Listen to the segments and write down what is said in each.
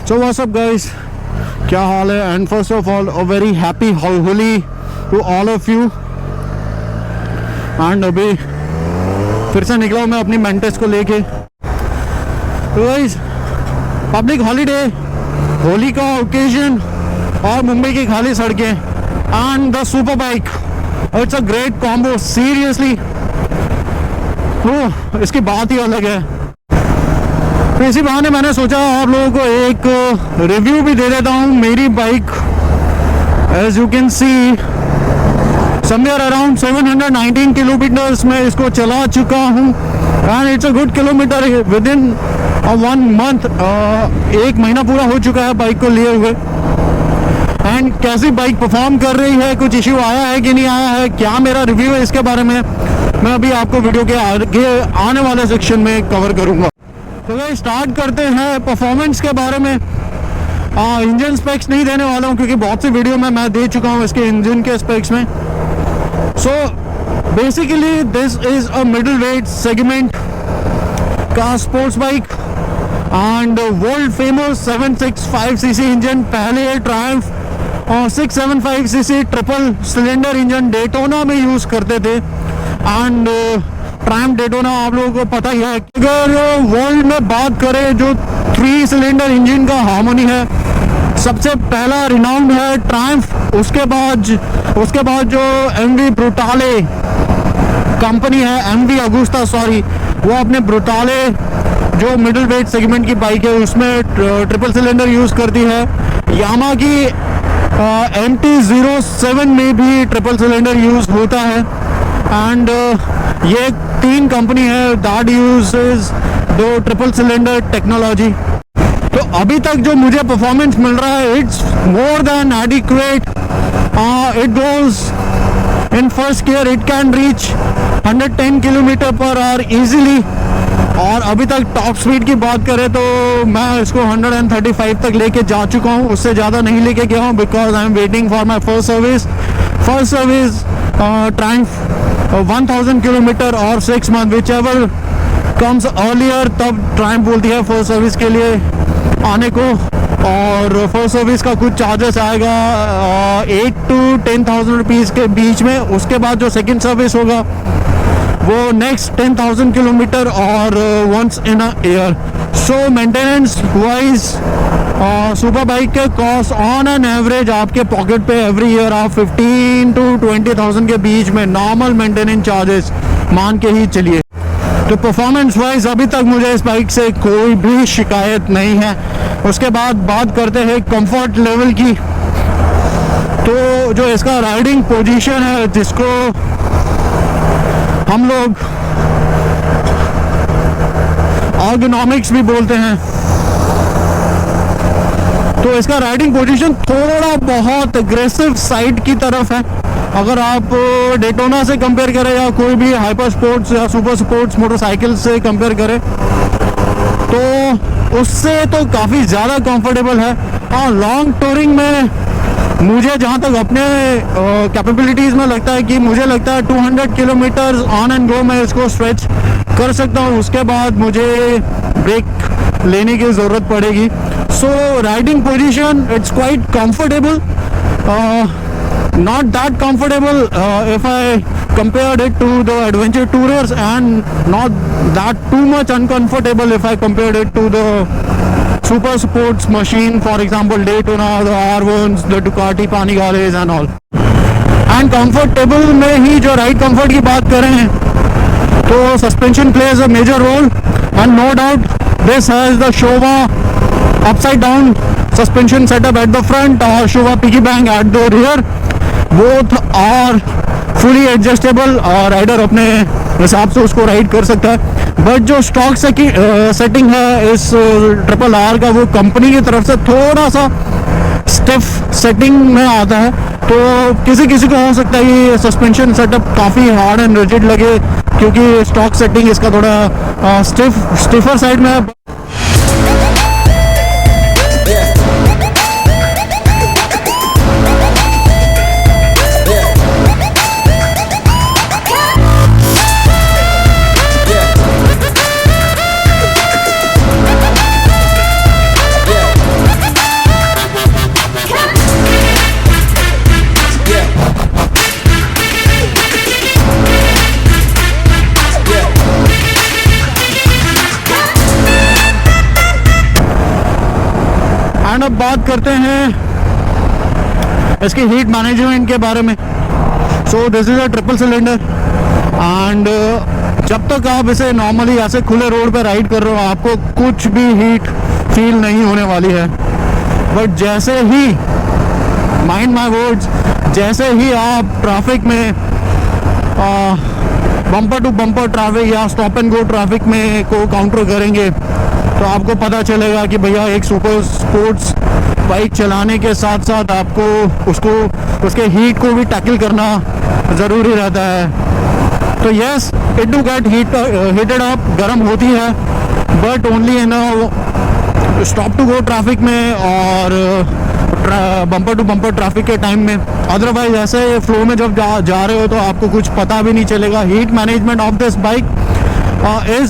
So what's up guys, क्या हाल है? And first of all a very happy Holi to all of you. And अभी फिर से निकला हूँ मैं अपनी मेंटेस को लेके। तो गाइस पब्लिक हॉलीडे, होली का ओकेजन और मुंबई की खाली सड़कें and the super bike, it's a great combo seriously. इसकी बात ही अलग है। तो इसी बहाने मैंने सोचा आप लोगों को एक रिव्यू भी दे देता हूँ मेरी bike. As you can see somewhere around 719 kilometres में इसको चला चुका हूँ and it's a good kilometre within 1 month. 1 महीना पूरा हो चुका है बाइक को लिए हुए। एंड कैसी बाइक परफॉर्म कर रही है, कुछ इश्यू आया है कि नहीं आया है, क्या मेरा रिव्यू है इसके बारे में मैं अभी आपको वीडियो के आगे आने वाले सेक्शन में कवर करूँगा। तो भाई स्टार्ट करते हैं परफॉर्मेंस के बारे में। इंजन स्पेक्स नहीं देने वाला हूँ क्योंकि बहुत सी वीडियो में मैं दे चुका हूँ इसके इंजन के स्पेक्स में। So basically this is a middle weight segment का sports bike and world famous 765 CC engine. पहले Triumph 675 CC triple cylinder engine Daytona में यूज़ करते थे एंड ट्रायम्फ डेटोना आप लोगों को पता ही है। अगर वर्ल्ड में बात करें जो 3 सिलेंडर इंजन का हार्मनी है, सबसे पहला रिनाउंड है ट्रायम्फ। उसके बाद जो एमवी ब्रूटाले कंपनी है, एमवी अगुस्ता सॉरी, वो अपने ब्रूटाले जो मिडिल वेट सेगमेंट की बाइक है उसमें ट्रिपल सिलेंडर यूज़ करती है। यामा की MT-07 में भी ट्रिपल सिलेंडर यूज़ होता है एंड ये 3 कंपनी है दैट यूजेस दो ट्रिपल सिलेंडर टेक्नोलॉजी। तो अभी तक जो मुझे परफॉर्मेंस मिल रहा है it's more than adequate. It goes in first gear, it can reach 110 kilometre per hour easily. और अभी तक टॉप स्पीड की बात करें तो मैं इसको 135 तक लेके जा चुका हूँ, उससे ज़्यादा नहीं लेके गया हूँ because I am waiting for my first service Triumph 1000 kilometre और 6 month which ever comes earlier, तब ट्रायम्फ बोलती है फर्स्ट सर्विस के लिए आने को। और फर्स्ट सर्विस का कुछ चार्जेस आएगा 8 to 10,000 रुपीज़ के बीच में। उसके बाद जो सेकंड सर्विस होगा वो नेक्स्ट 10,000 किलोमीटर और once in a year. So maintenance wise super bike के कॉस्ट ऑन एन एवरेज आपके पॉकेट पे एवरी ईयर आप 15 to 20,000 के बीच में नॉर्मल मेंटेनेंस चार्जेस मान के ही चलिए। तो परफॉर्मेंस वाइज अभी तक मुझे इस बाइक से कोई भी शिकायत नहीं है। उसके बाद बात करते हैं कंफर्ट लेवल की। तो जो इसका राइडिंग पोजीशन है, जिसको हम लोग ergonomics भी बोलते हैं, तो इसका राइडिंग पोजीशन थोड़ा बहुत एग्रेसिव साइड की तरफ है। अगर आप डेटोना से कंपेयर करें या कोई भी हाइपर स्पोर्ट्स या सुपर स्पोर्ट्स मोटरसाइकिल से कंपेयर करें तो उससे तो काफ़ी ज़्यादा कंफर्टेबल है। हाँ, लॉन्ग टूरिंग में मुझे जहाँ तक अपने कैपेबिलिटीज़ में लगता है कि मुझे लगता है 200 किलोमीटर ऑन एंड गो मैं इसको स्ट्रेच कर सकता हूँ। उसके बाद मुझे ब्रेक लेने की ज़रूरत पड़ेगी। So riding position it's quite comfortable, not that comfortable if I compared it to the adventure tourers and not that too much uncomfortable if I compared it to the super sports machine, for example Daytona, the R1s, the Ducati Panigales and all. And comfortable में ही जो ride comfort की बात करें तो suspension plays a major role and no doubt this has the Showa upside down suspension setup at the front or Showa piggy bank at the rear. Both are fully adjustable और rider अपने हिसाब से उसको ride कर सकता है। But जो stock setting है इस ट्रिपल आर का, वो कंपनी की तरफ से थोड़ा सा स्टिफ सेटिंग में आता है। तो किसी को हो सकता है ये सस्पेंशन सेटअप काफ़ी हार्ड एंड रिजिड लगे क्योंकि स्टॉक सेटिंग इसका थोड़ा स्टिफर साइड में है। एंड अब बात करते हैं इसकी हीट मैनेजमेंट के बारे में। सो this is a triple cylinder and जब तक आप इसे नॉर्मली ऐसे खुले रोड पे राइड कर रहे हो आपको कुछ भी हीट फील नहीं होने वाली है। बट जैसे ही, माइंड माय वर्ड्स, जैसे ही आप ट्रैफिक में बम्पर टू बम्पर ट्रैफिक या स्टॉप एंड गो ट्रैफिक में को काउंटर करेंगे तो आपको पता चलेगा कि भैया एक सुपर स्पोर्ट्स बाइक चलाने के साथ साथ आपको उसके हीट को भी टैकल करना ज़रूरी रहता है। तो yes, it do get heated up, गर्म होती है, but only in stop to go traffic में और बम्पर टू बम्पर ट्रैफिक के टाइम में। अदरवाइज ऐसे फ्लो में जब जा रहे हो तो आपको कुछ पता भी नहीं चलेगा। Heat management of this bike is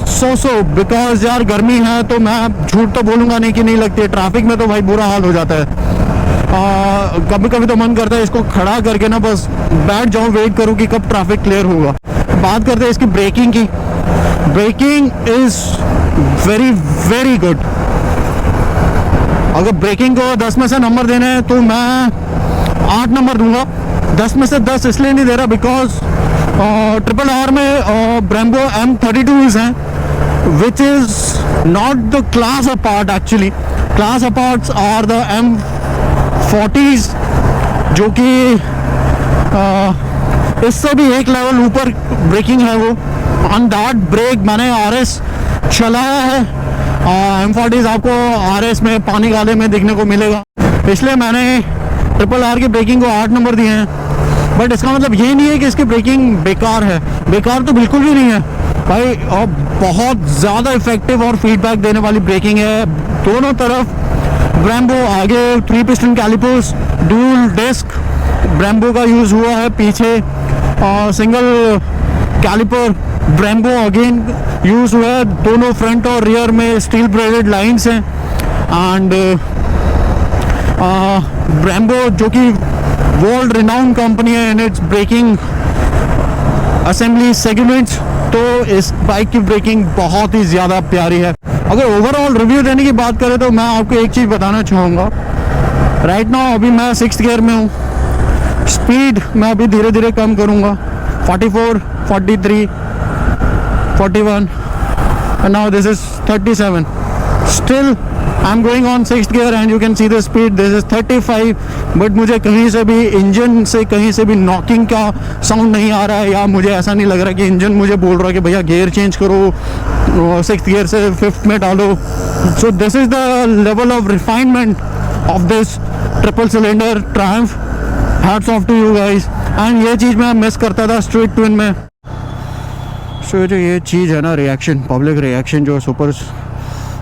so because यार गर्मी है तो मैं झूठ तो बोलूँगा नहीं कि नहीं लगती है, ट्रैफिक में तो भाई बुरा हाल हो जाता है। कभी कभी तो मन करता है इसको खड़ा करके ना बस बैठ जाऊँ, वेट करूँ कि कब ट्रैफिक क्लियर होगा। बात करते हैं इसकी ब्रेकिंग की। Breaking is very very good. अगर ब्रेकिंग को 10 में से नंबर देने हैं तो मैं 8 नंबर दूंगा। 10 में से 10 इसलिए नहीं दे रहा बिकॉज ट्रिपल आर में ब्रेम्बो M32s हैं which is not the class apart. Actually class aparts are the M40s जो कि इससे भी एक लेवल ऊपर ब्रेकिंग है वो। ऑन दैट ब्रेक मैंने RS चलाया है। M40s आपको RS में पानी गाले में देखने को मिलेगा, इसलिए मैंने ट्रिपल आर की ब्रेकिंग को 8 नंबर दिए हैं। बट इसका मतलब ये नहीं है कि इसकी ब्रेकिंग बेकार है, बेकार तो बिल्कुल भी नहीं है भाई। और बहुत ज़्यादा इफेक्टिव और फीडबैक देने वाली ब्रेकिंग है दोनों तरफ। ब्रेम्बो आगे 3 piston calipers, dual disc Brembo का यूज़ हुआ है, पीछे single caliper Brembo again use हुआ है। दोनों फ्रंट और रियर में स्टील ब्रेडेड लाइंस हैं एंड ब्रेम्बो जो कि वर्ल्ड रिनाउंड कंपनी है in its braking assembly segments, तो इस बाइक की ब्रेकिंग बहुत ही ज़्यादा प्यारी है। अगर ओवरऑल रिव्यू देने की बात करें तो मैं आपको एक चीज़ बताना चाहूँगा। राइट नाउ अभी मैं 6th गियर में हूँ। स्पीड मैं अभी धीरे धीरे कम करूँगा, 44, 43, 41 and now this is 37. Still I'm going on 6th gear and you can see the speed, this is 35. But मुझे कहीं से भी इंजन से कहीं से भी नॉकिंग का साउंड नहीं आ रहा है, या मुझे ऐसा नहीं लग रहा कि इंजन मुझे बोल रहा है कि भैया गियर चेंज करो, 6th गियर से 5th में डालो। So this is the level of refinement of this triple cylinder Triumph. Hats off to you guys. And ये चीज़ मैं मिस करता था स्ट्रीट ट्विन में। सो जो ये चीज़ है ना, रिएक्शन, पब्लिक रिएक्शन जो सुपर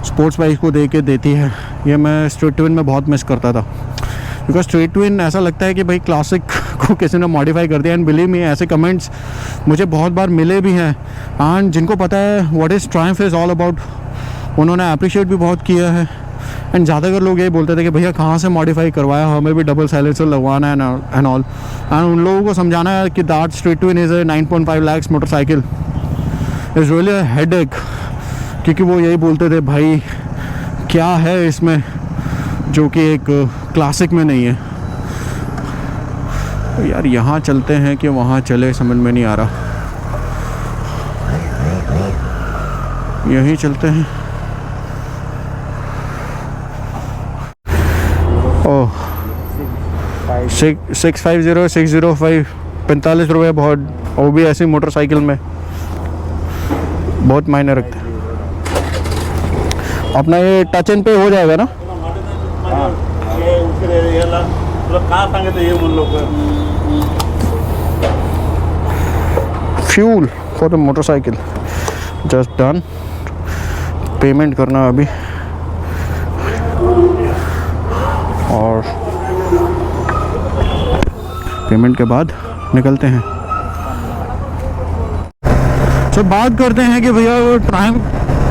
स्पोर्ट्स बाइक को दे के देती है, ये मैं स्ट्रीट ट्विन में बहुत मिस करता था। बिकॉज स्ट्रीट ट्विन ऐसा लगता है कि भाई क्लासिक को किसी ने मॉडिफाई कर दिया। एंड बिलीव मी, ऐसे कमेंट्स मुझे बहुत बार मिले भी हैं। एंड जिनको पता है what is Triumph is all about, उन्होंने अप्रिशिएट भी बहुत किया है। एंड ज़्यादातर लोग ये बोलते थे कि भैया कहाँ से मॉडिफाई करवाया, हमें भी डबल साइलेंसर लगवाना है एंड ऑल। एंड उन लोगों को समझाना है कि that street twin is a 9.5 lakhs motorcycle is really a headache, क्योंकि वो यही बोलते थे भाई क्या है इसमें जो कि एक क्लासिक में नहीं है। तो यार यहाँ चलते हैं कि वहाँ चले, समझ में नहीं आ रहा। यहीं चलते हैं। ओह 650 605 45 रुपये, बहुत, वो भी ऐसी मोटरसाइकिल में बहुत मायने रखते हैं। अपना ये टच एंड पे हो जाएगा ना? Fuel for the motorcycle just done. Payment करना अभी, और पेमेंट के बाद निकलते हैं। तो बात करते हैं कि भैया वो ट्रायम्फ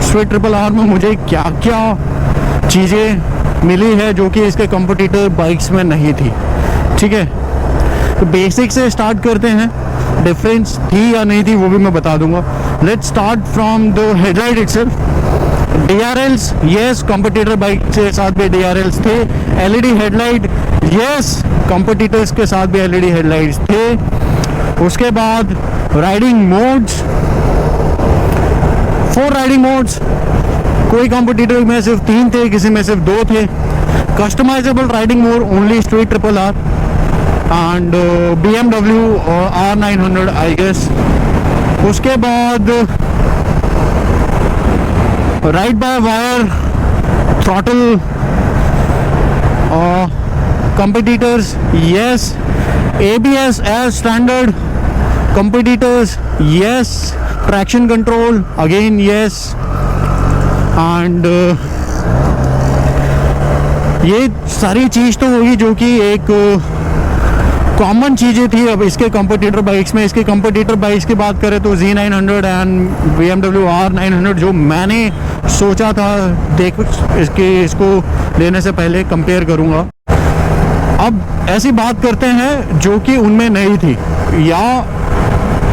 स्विफ्ट ट्रिपल आर में मुझे क्या क्या चीज़ें मिली है जो कि इसके कॉम्पिटिटर बाइक्स में नहीं थी। ठीक है, तो बेसिक से स्टार्ट करते हैं। डिफरेंस थी या नहीं थी वो भी मैं बता दूंगा। Let's start from the headlight itself. DRLs, yes competitor bike के साथ भी DRLs थे. LED हेडलाइट, यस कॉम्पिटिटर्स के साथ भी LED हेडलाइट्स थे. उसके बाद राइडिंग मोड्स, 4 राइडिंग मोड्स. कोई कॉम्पिटिटर में सिर्फ 3 थे, किसी में सिर्फ 2 थे. Customisable riding mode only street triple R and BMW R900 I guess. उसके बाद ride by wire throttle competitors, yes. ABS as standard competitors, yes. Traction control again, yes. And ये सारी चीज़ तो होगी जो कि एक कॉमन चीज़ें थी. अब इसके कंपटीटर बाइक्स में, इसके कंपटीटर बाइक्स की बात करें तो Z900 एंड BMW R900 जो मैंने सोचा था देख इसको लेने से पहले कंपेयर करूँगा. अब ऐसी बात करते हैं जो कि उनमें नहीं थी, या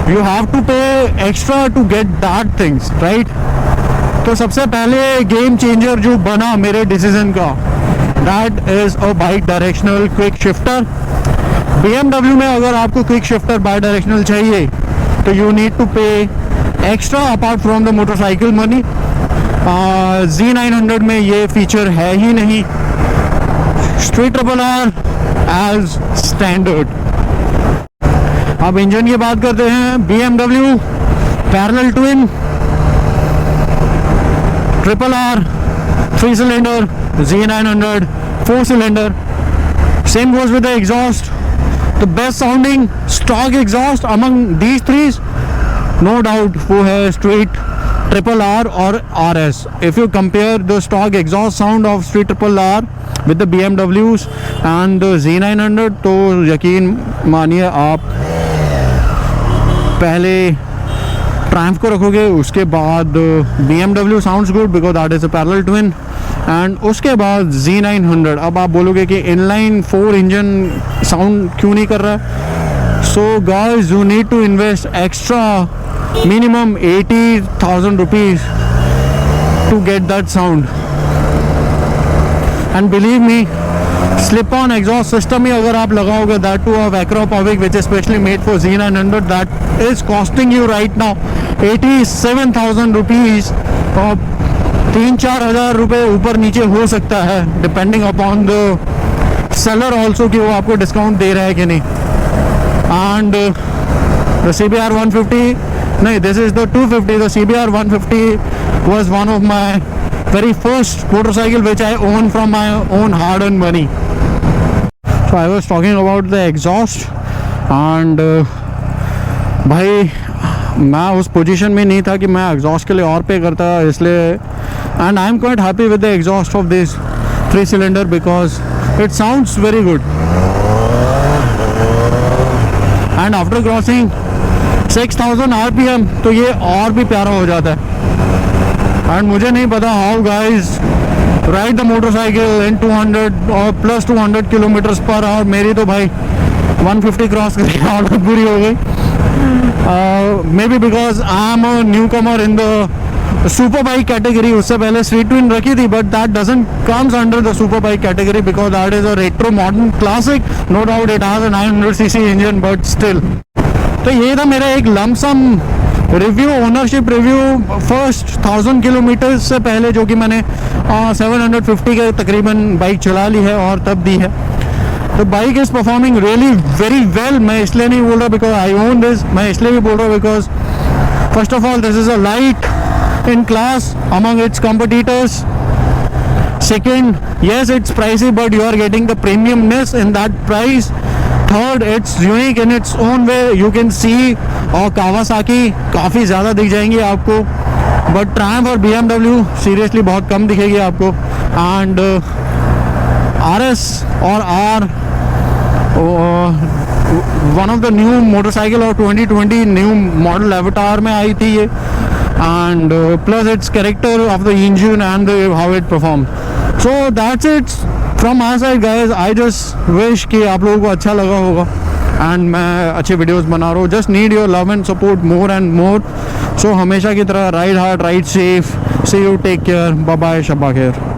you have to pay extra to get that things, right. तो सबसे पहले गेम चेंजर जो बना मेरे डिसीजन का, that is a bike directional quick shifter. BMW में अगर आपको क्विक शिफ्टर बाई डायरेक्शनल चाहिए तो you need to pay extra apart from the motorcycle money. Z900 में ये फीचर है ही नहीं. Street triple R as standard. अब इंजन की बात करते हैं. BMW parallel twin triple R 3 cylinder, Z900 4 cylinder. Same goes with the exhaust. The best sounding stock exhaust among these three, no doubt, वो है Street Triple R और RS. If you compare the stock exhaust sound of Street Triple R with the BMWs and the Z900, तो यकीन मानिए आप पहले Triumph को रखोगे, उसके बाद BMW sounds good because that is a parallel twin. And उसके बाद Z900. अब आप बोलोगे कि इनलाइन 4 इंजन साउंड क्यों नहीं कर रहा है. So guys, you need to invest extra minimum 80,000 rupees to get that sound. And believe me, slip on exhaust system ही अगर आप लगाओगे, that too a Vectra Povik which is specially made for Z900, that is costing you right now 87,000 rupees. 3-4 हज़ार रुपये ऊपर नीचे हो सकता है depending upon the seller also कि वो आपको डिस्काउंट दे रहा है कि नहीं. एंड द CBR 150, नहीं, this is the 250. The CBR 150 was one of my very first motorcycle which I own from my own hard earned money. So I was talking about the exhaust and भाई मैं उस position में नहीं था कि मैं exhaust के लिए और पे करता, इसलिए. And I am quite happy with the exhaust of this 3 cylinder because it sounds very good. And after crossing 6000 RPM तो ये और भी प्यारा हो जाता है. एंड मुझे नहीं पता how guys ride the motorcycle in 200 और प्लस 200 किलोमीटर्स पर आवर. मेरी तो भाई 150 क्रॉस करके आदत पूरी हो गई. Maybe because I am a newcomer in the super bike category. उससे पहले स्ट्रीट ट्विन रखी थी, but that doesn't comes under the super bike category because that is a retro modern classic. No doubt it has a 900cc engine, but still. तो ये था मेरा एक lump sum review, ownership review first 1000 kilometre से पहले, जो कि मैंने 750 के तकरीबन बाइक चला ली है और तब दी है. The bike is performing really very well. मैं इसलिए नहीं बोल रहा because I own this. मैं इसलिए भी बोल रहा because first of all this is a light in class among its competitors. Second, yes, it's pricey but you are getting the premiumness in that price. Third, it's unique in its own way. You can see और Kawasaki काफ़ी ज़्यादा दिख जाएंगी आपको, but Triumph और BMW seriously बहुत कम दिखेगी आपको. And RS और R one of the new motorcycle और 2020 न्यू मॉडल एवटार में आई थी ये. And plus it's character of the engine and how it perform. So that's it from my side guys. I just wish कि आप लोगों को अच्छा लगा होगा. एंड मैं अच्छे वीडियोस बना रहा हूँ. Just need your love and support more and more. So हमेशा की तरह ride hard, ride safe. See you, take care, bye bye, शब्बा खैर.